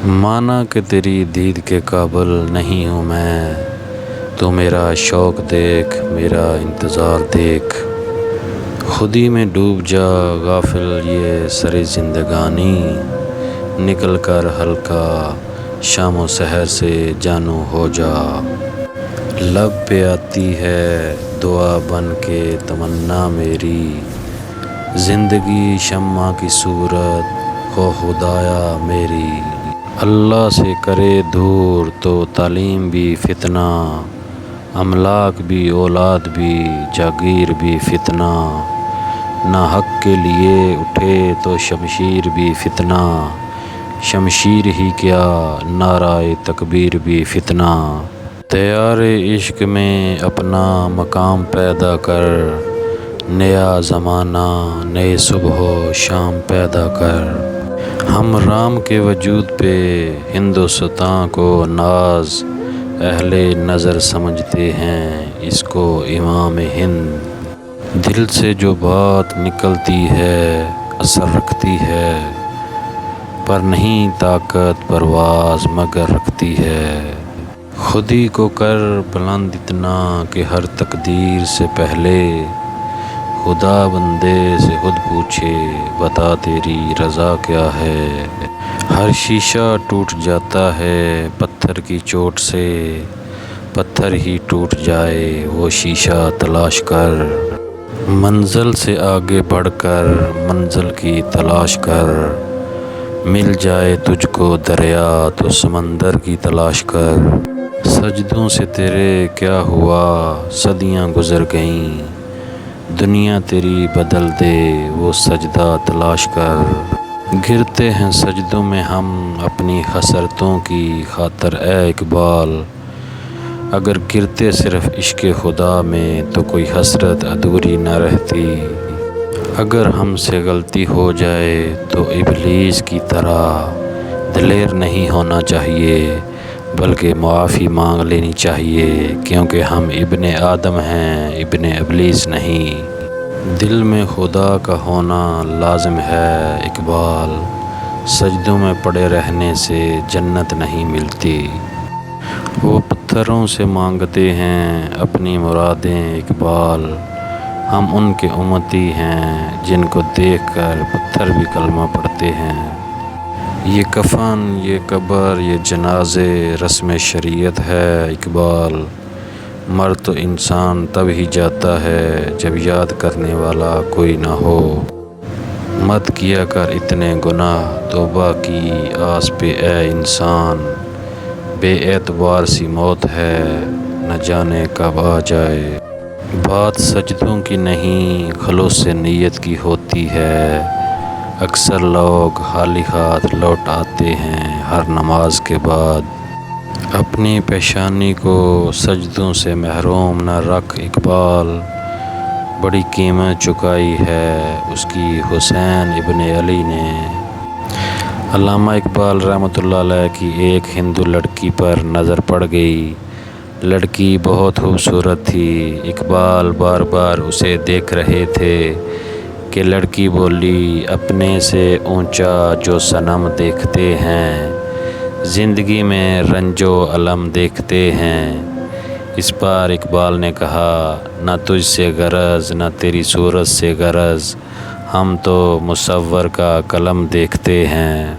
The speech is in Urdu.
مانا کہ تیری دید کے قابل نہیں ہوں میں، تو میرا شوق دیکھ، میرا انتظار دیکھ۔ خودی میں ڈوب جا غافل یہ سر زندگانی، نکل کر ہلکا شام و سحر سے جانو ہو جا۔ لب پہ آتی ہے دعا بن کے تمنا میری، زندگی شمع کی صورت ہو خدایا میری۔ اللہ سے کرے دور تو تعلیم بھی فتنہ، املاک بھی اولاد بھی جاگیر بھی فتنہ۔ نہ حق کے لیے اٹھے تو شمشیر بھی فتنہ، شمشیر ہی کیا نعرہ تکبیر بھی فتنہ۔ تیار عشق میں اپنا مقام پیدا کر، نیا زمانہ نئے صبح و شام پیدا کر۔ ہم رام کے وجود پہ ہندوستاں کو ناز، اہل نظر سمجھتے ہیں اس کو امام ہند۔ دل سے جو بات نکلتی ہے اثر رکھتی ہے، پر نہیں طاقت پرواز مگر رکھتی ہے۔ خودی کو کر بلند اتنا کہ ہر تقدیر سے پہلے، خدا بندے سے خود پوچھے بتا تیری رضا کیا ہے۔ ہر شیشہ ٹوٹ جاتا ہے پتھر کی چوٹ سے، پتھر ہی ٹوٹ جائے وہ شیشہ تلاش کر۔ منزل سے آگے بڑھ کر منزل کی تلاش کر، مل جائے تجھ کو دریا تو سمندر کی تلاش کر۔ سجدوں سے تیرے کیا ہوا صدیاں گزر گئیں، دنیا تیری بدل دے وہ سجدہ تلاش کر۔ گرتے ہیں سجدوں میں ہم اپنی حسرتوں کی خاطر اے اقبال، اگر گرتے صرف عشق خدا میں تو کوئی حسرت ادھوری نہ رہتی۔ اگر ہم سے غلطی ہو جائے تو ابلیس کی طرح دلیر نہیں ہونا چاہیے، بلکہ معافی مانگ لینی چاہیے، کیونکہ ہم ابن آدم ہیں ابن ابلیس نہیں۔ دل میں خدا کا ہونا لازم ہے اقبال، سجدوں میں پڑے رہنے سے جنت نہیں ملتی۔ وہ پتھروں سے مانگتے ہیں اپنی مرادیں اقبال، ہم ان کے امتی ہیں جن کو دیکھ کر پتھر بھی کلمہ پڑھتے ہیں۔ یہ کفن یہ قبر یہ جنازے رسم شریعت ہے اقبال، مر تو انسان تب ہی جاتا ہے جب یاد کرنے والا کوئی نہ ہو۔ مت کیا کر اتنے گناہ توبہ کی آس پہ اے انسان، بے اعتبار سی موت ہے نہ جانے کب آ جائے۔ بات سجدوں کی نہیں خلوص نیت کی ہوتی ہے، اکثر لوگ خالی ہاتھ لوٹ آتے ہیں ہر نماز کے بعد۔ اپنی پیشانی کو سجدوں سے محروم نہ رکھ اقبال، بڑی قیمت چکائی ہے اس کی حسین ابن علی نے۔ علامہ اقبال رحمۃ اللہ علیہ کی ایک ہندو لڑکی پر نظر پڑ گئی، لڑکی بہت خوبصورت تھی، اقبال بار بار اسے دیکھ رہے تھے کہ لڑکی بولی اپنے سے اونچا جو صنم دیکھتے ہیں، زندگی میں رنج و الم دیکھتے ہیں۔ اس پر اقبال نے کہا نہ تجھ سے غرض نہ تیری صورت سے غرض، ہم تو مصور کا قلم دیکھتے ہیں۔